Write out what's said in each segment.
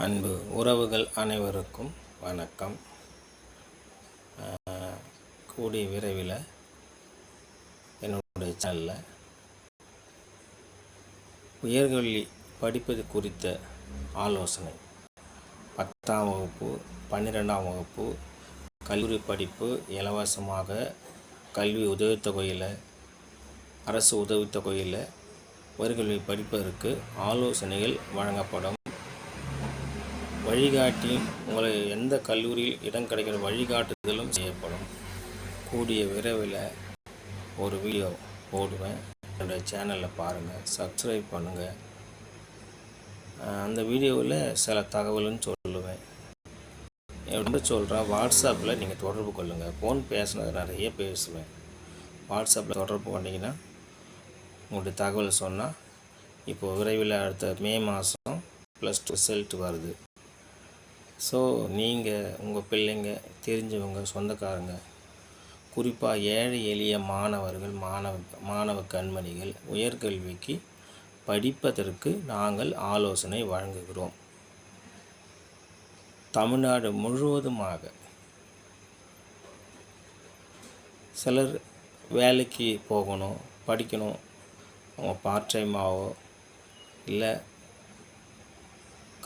அன்பு உறவுகள் அனைவருக்கும் வணக்கம். கூடிய விரைவில் என்னுடைய சேனலில் உயர்கல்வி படிப்பது குறித்த ஆலோசனை 10ஆம் வகுப்பு 12ஆம் வகுப்பு கல்லூரி படிப்பு இலவசமாக கல்வி உதவித்தொகையில் அரசு உதவித்தொகையில் உயர்கல்வி படிப்பதற்கு ஆலோசனைகள் வழங்கப்படும். வழிகாட்டி உங்களை எந்த கல்லூரியில் இடம் கிடைக்கிற வழிகாட்டுதலும் செய்யப்படும். கூடிய விரைவில் ஒரு வீடியோ போடுவேன். என்னுடைய சேனலில் பாருங்கள், சப்ஸ்கிரைப் பண்ணுங்கள். அந்த வீடியோவில் சில தகவல்னு சொல்லுவேன். எப்படி சொல்கிறேன், வாட்ஸ்அப்பில் நீங்கள் தொடர்பு கொள்ளுங்கள். ஃபோன் பேசுனது நிறைய பேசுவேன். வாட்ஸ்அப்பில் தொடர்பு பண்ணிங்கன்னா உங்களுடைய தகவல் சொன்னால், இப்போது விரைவில் அடுத்த மே மாதம் +2 ரிசல்ட் வருது. ஸோ நீங்கள் உங்கள் பிள்ளைங்க தெரிஞ்சவங்க சொந்தக்காரங்க, குறிப்பாக ஏழை எளிய மாணவர்கள் மாணவ கண்மணிகள் உயர்கல்விக்கு படிப்பதற்கு நாங்கள் ஆலோசனை வழங்குகிறோம். தமிழ்நாடு முழுவதுமாக சிலர் வேலைக்கு போகணும், படிக்கணும், அவங்க பார்ட் டைமாகவோ இல்லை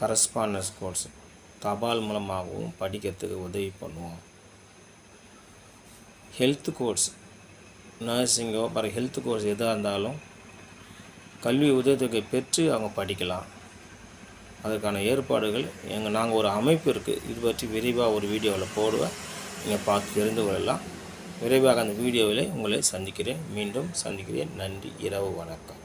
கரஸ்பாண்டன்ஸ் கோர்ஸ் தபால் மூலமாகவும் படிக்கிறதுக்கு உதவி பண்ணுவோம். ஹெல்த் கோர்ஸ், நர்சிங்கோ ஹெல்த் கோர்ஸ் எதாக இருந்தாலும் கல்வி உதவித்தொகை பெற்று அவங்க படிக்கலாம். அதற்கான ஏற்பாடுகள் நாங்கள் ஒரு அமைப்பு இருக்குது. இது பற்றி விரைவாக ஒரு வீடியோவில் போடுவேன். நீங்கள் பார்த்து தெரிந்து கொள்ளலாம். விரைவாக அந்த வீடியோவில் உங்களை மீண்டும் சந்திக்கிறேன். நன்றி. இரவு வணக்கம்.